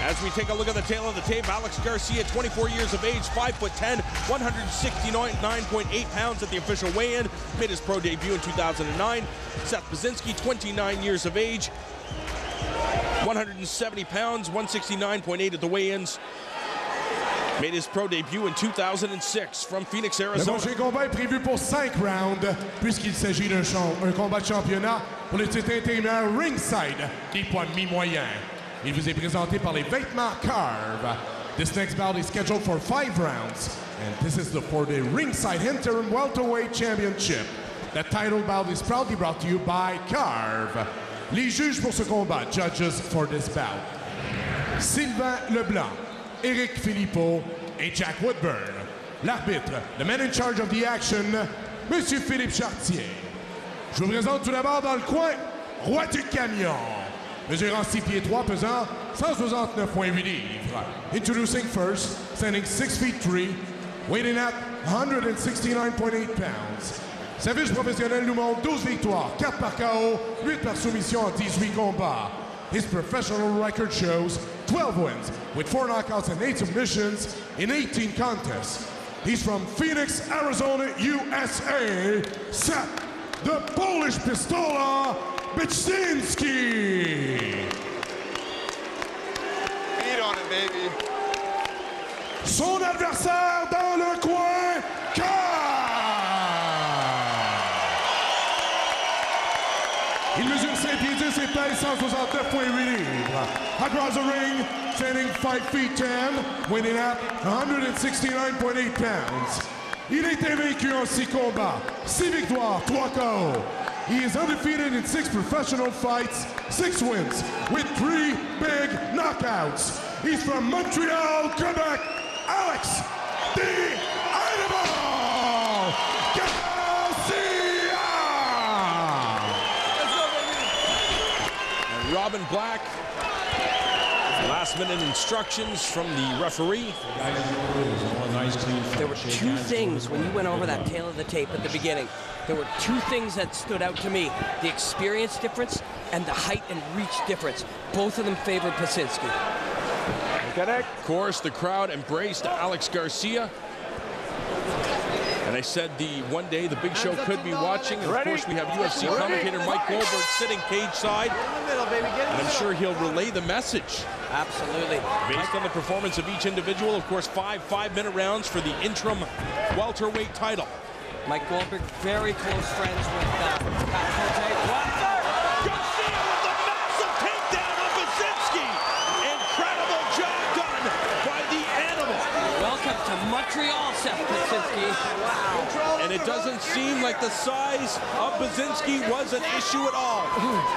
As we take a look at the tail of the tape, AlexGarcia, 24 years of age, 5'10", 169.8 pounds at the official weigh-in, made his pro debut in 2009. SethBaczynski, 29 years of age, 170 pounds, 169.8 at the weigh-ins, made his pro debut in 2006 from Phoenix, Arizona. Le prochain combat est prévu pour 5 rounds, puisqu'il s'agit d'un combat de championnat pour le titre intérimaire ringside des poids mi-moyens. Il vous est présenté par les vêtements Carve. This next bout is scheduled for 5 rounds, and this is for the ringside interim welterweight championship. The title bout is proudly brought to you by Carve. Les juges pour ce combat, judges for this bout, Sylvain Leblanc, Eric Philippot et Jack Woodburn. L'arbitre, the man in charge of the action, Monsieur Philippe Chartier. Je vous présente tout d'abord dans le coin, Roi du Camion, mesurant 6 pieds 3, pesant 169.8 livres. Introducing first, standing 6 feet 3, weighing at 169.8 pounds. Service professionnel nous montre 12 victoires, 4 par KO, 8 par soumission en 18 combats. His professional record shows 12 wins, with 4 knockouts and 8 submissions in 18 contests. He's from Phoenix, Arizona, USA, Seth, the Polish Pistola, Baczynski. Beat on it, baby. Son adversaire dans le coin, il mesure 5 pieds 10 et pèse 169.8 livres. Across the ring, standing 5 feet 10, weighing at 169.8 pounds. Il est invaincu en 6 combats, 6 victoires, 3 KO. He is undefeated in 6 professional fights, 6 wins, with 3 big knockouts. He's from Montreal, Quebec, Alex the Animal Garcia! And Robin Black, last-minute instructions from the referee. There were 2 things when you went over that tail of the tape at the beginning. There were 2 things that stood out to me. The experience difference and the height and reach difference. Both of them favored Baczynski. Of course, the crowd embraced AlexGarcia. And I said one day the big show could be watching. And of course, we have UFC commentator Mike Goldberg sitting cage side. And I'm sure he'll relay the message. Absolutely. Based on the performance of each individual, of course, 5-minute rounds for the interim welterweight title. Mike Goldberg, very close friends with Garcia with a massive takedown of Baczynski. Incredible job done by the Animal. Welcome to Montreal, SethBaczynski. Wow. And it doesn't seem like the size of Baczynski was an issue at all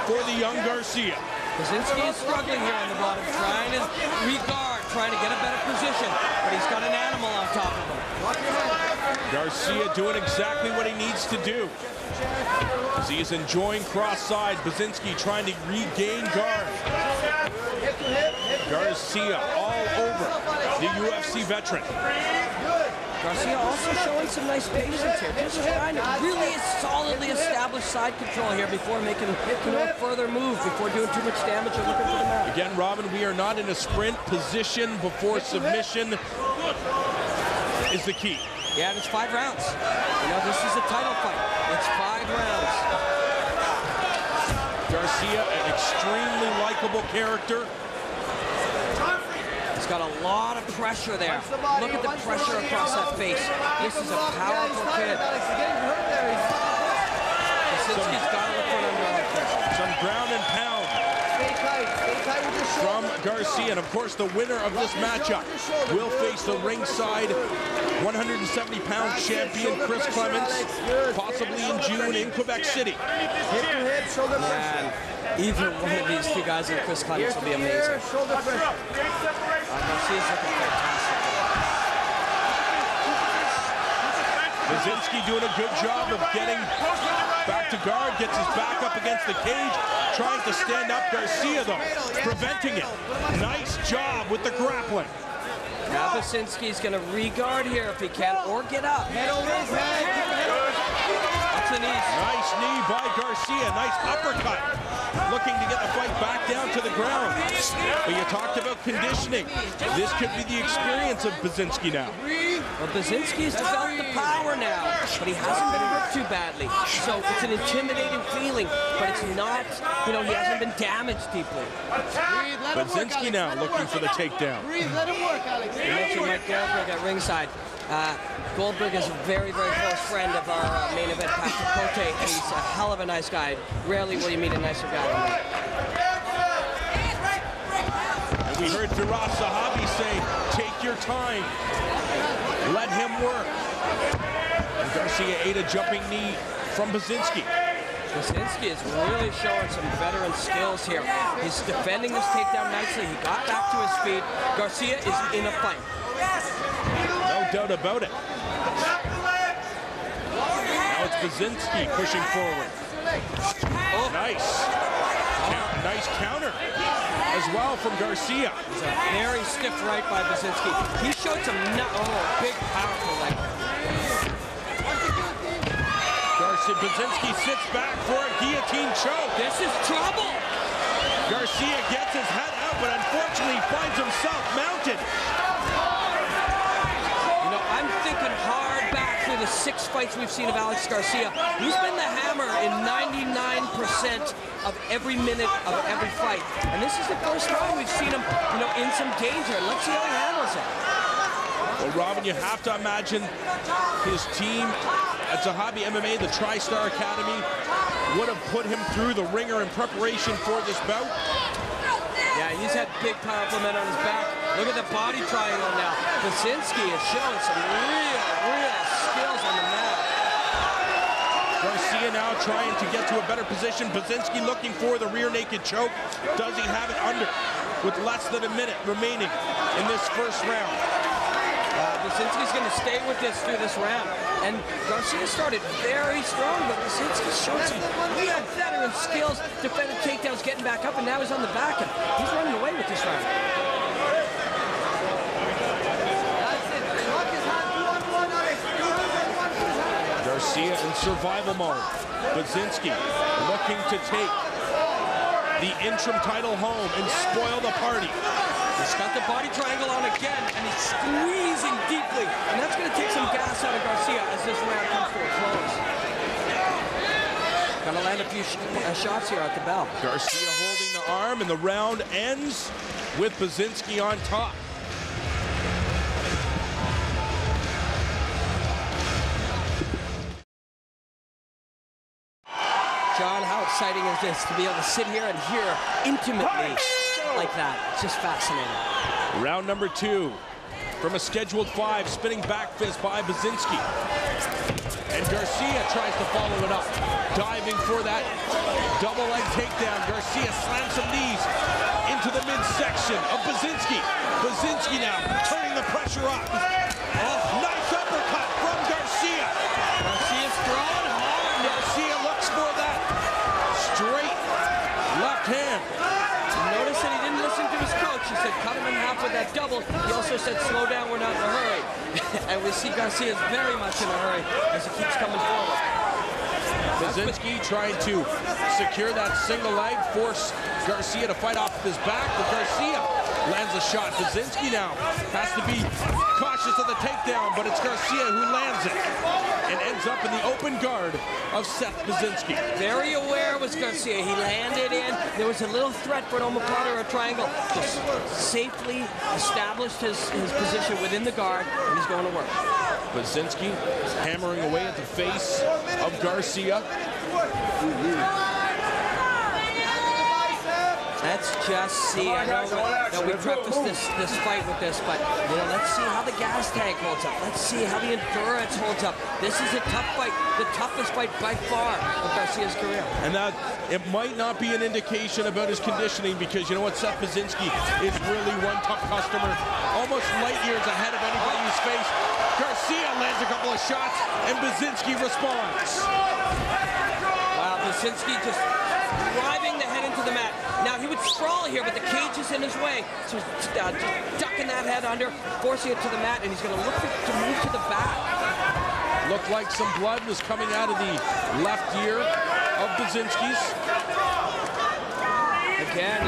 for the young Garcia. Baczynski is struggling here on the bottom, trying to re-guard, trying to get a better position, but he's got an Animal on top of him. Garcia doing exactly what he needs to do, as he is enjoying cross-side. Baczynski trying to regain guard. Garcia all over the UFC veteran. Garcia also showing some nice patience here, just trying to really solidly establish side control here before making a further move, before doing too much damage or looking for the mat. Again, Robin, we are not in a sprint. Position before submission is the key. Yeah, and it's 5 rounds. You know, this is a title fight. It's 5 rounds. Garcia, an extremely likable character. He's got a lot of pressure there. Look at the pressure across that face. This is a powerful kid. Baczynski's got to look for an underhook there. Some ground and pound from Garcia. And of course, the winner of this matchup will face the ringside 170-pound champion Chris Clements, possibly in June in Quebec City. Man, either one of these 2 guys and Chris Clements will be amazing. Garcia's looking fantastic. Baczynski doing a good job of getting back to guard, gets his back up against the cage, trying to stand up. Garcia, though, preventing it. Nice job with the grappling. Now Baczynski's going to re-guard here if he can, or get up. to the knees. Nice knee by Garcia. Nice uppercut. Looking to get the fight back down to the ground. But you talked about conditioning. This could be the experience of Baczynski now. Well, Baczynski's developed the power now, but he hasn't been hurt too badly. So it's an intimidating feeling, but it's not, he hasn't been damaged deeply. Baczynski now looking for the takedown. Let him work, Alex. You mentioned Mike Goldberg at ringside. Goldberg is a very, very close friend of our main event, Patrick Cote, and he's a hell of a nice guy. Rarely will you meet a nicer guy than that. And we heard Firas Zahabi say, take your time. Let him work. And Garcia ate a jumping knee from Baczynski. Baczynski is really showing some veteran skills here. He's defending this takedown nicely. He got back to his feet. Garcia is in a fight. No doubt about it. Now it's Baczynski pushing forward. Oh, nice. Nice counter as well from Garcia. It's a very stiff right by Baczynski. He showed some big powerful leg. Baczynski sits back for a guillotine choke. This is trouble. Garcia gets his head out, but unfortunately finds himself mounted. I'm thinking hard back through the 6 fights we've seen of Alex Garcia. He's been the hammer in 99% of every minute of every fight. And this is the first time we've seen him, in some danger. Let's see how he handles it. Well, Robin, you have to imagine his team at Zahabi MMA, the TriStar Academy, would have put him through the ringer in preparation for this bout. Yeah, he's had big powerful men on his back. Look at the body triangle now. Baczynski is showing some real skills on the mat. Garcia now trying to get to a better position. Baczynski looking for the rear naked choke. Does he have it under with less than a minute remaining in this first round? Baczynski's going to stay with this through this round. And Garcia started very strong, but Baczynski showed some real veteran skills, defending takedowns, getting back up, and now he's on the back, and he's running away with this round. Garcia in survival mode. Baczynski looking to take the interim title home and spoil the party. He's got the body triangle on again, and he's squeezing deeply. And that's going to take some gas out of Garcia as this round comes to a close. Gonna land a few shots here at the bell. Garcia holding the arm, and the round ends with Baczynski on top. John, how exciting is this to be able to sit here and hear intimately like that? It's just fascinating. Round number 2 from a scheduled 5, spinning back fist by Baczynski. And Garcia tries to follow it up, diving for that double leg takedown. Garcia slams some knees into the midsection of Baczynski. Baczynski now turning the pressure up. Oh, nice uppercut from Garcia. Garcia's throwing hard. Garcia looks for that straight left hand. Notice that he didn't listen to his coach. He said cut him in half with that double. He also said slow down, we're not in a hurry. And we see Garcia's very much in a hurry as he keeps coming forward. Baczynski trying to secure that single leg, force Garcia to fight off his back, but Garcia lands a shot. Baczynski now has to be cautious of the takedown, but it's Garcia who lands it and ends up in the open guard of Baczynski. Very aware was Garcia. He landed in. There was a little threat for an omoplata or a triangle. Just safely established his position within the guard, and he's going to work. Baczynski hammering away at the face of Garcia. Let's just see. I know that we prefaced this fight with this, but let's see how the gas tank holds up. Let's see how the endurance holds up. This is a tough fight, the toughest fight by far of Garcia's career. And that it might not be an indication about his conditioning, because you know what, Seth Baczynski is really one tough customer, almost light years ahead of anybody he's faced. Garcia lands a couple of shots, and Baczynski responds. Wow, Baczynski just driving the head into the mat. Now, he would sprawl here, but the cage is in his way. So just ducking that head under, forcing it to the mat, and he's going to look to move to the back. Looked like some blood was coming out of the left ear of Baczynski's. Again,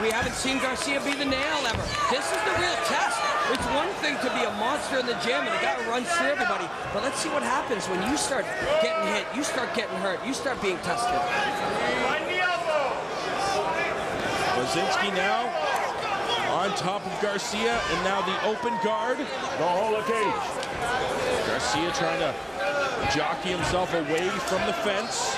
we haven't seen Garcia be the nail ever. This is the real test. It's one thing to be a monster in the gym and a guy who runs through everybody, but let's see what happens when you start getting hit, you start getting hurt, you start being tested. Baczynski now on top of Garcia, and now the open guard. Garcia trying to jockey himself away from the fence.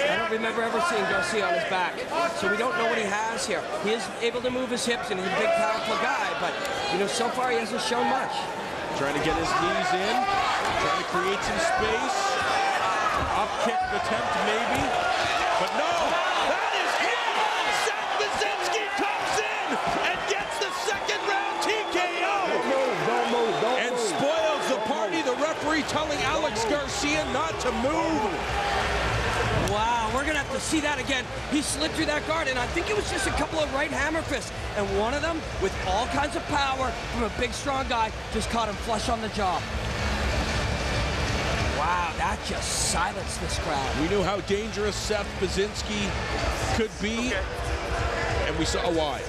I don't remember ever seeing Garcia on his back, so we don't know what he has here. He is able to move his hips, and he's a big, powerful guy, but, you know, so far he hasn't shown much. Trying to get his knees in, trying to create some space. Up kick attempt, maybe, but no! That is it! Seth Baczynski comes in and gets the second round TKO! Don't move. And spoils the party, the referee telling AlexGarcia not to move. Wow, we're going to have to see that again. He slid through that guard, and I think it was just a couple of right hammer fists. And one of them, with all kinds of power from a big, strong guy, just caught him flush on the jaw. Wow, that just silenced this crowd. We knew how dangerous Seth Baczynski could be, and we saw why.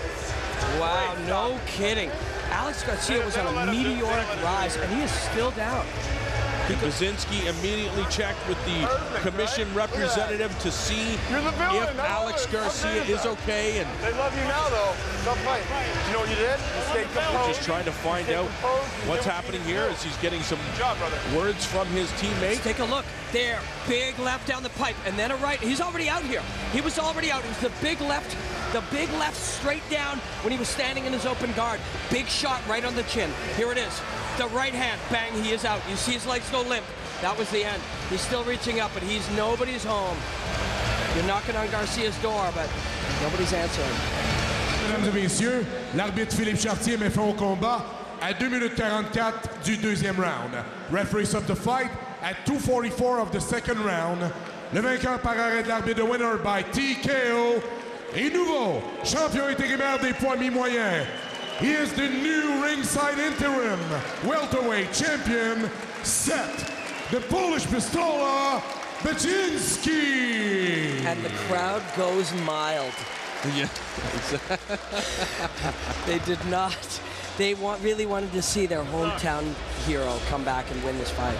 Wow, no kidding. AlexGarcia was on a meteoric rise, and he is still down. Baczynski immediately checked with the commission representative to see if AlexGarcia is okay. And they love you now, though. Don't fight. You know what you did? Stay composed. Just trying to find out what's happening here as he's getting some words from his teammates. Take a look there. Big left down the pipe, and then a right. He's already out here. He was already out. It was the big left straight down when he was standing in his open guard. Big shot right on the chin. Here it is. The right hand, bang, he is out. You see his legs go limp. That was the end. He's still reaching up, but he's nobody's home. You're knocking on Garcia's door, but nobody's answering. Mesdames et messieurs, l'arbitre Philippe Chartier met fin au combat à 2 minutes 44 du deuxième round. Referee stopped the fight at 2:44 of the second round. Le vainqueur par arrêt de l'arbitre, the winner by TKO, et nouveau champion intérimaire des poids mi-moyens. He is the new ringside interim welterweight champion, Seth, the Polish Pistola, Baczynski. And the crowd goes mild. Yeah. They did not. They really wanted to see their hometown hero come back and win this fight.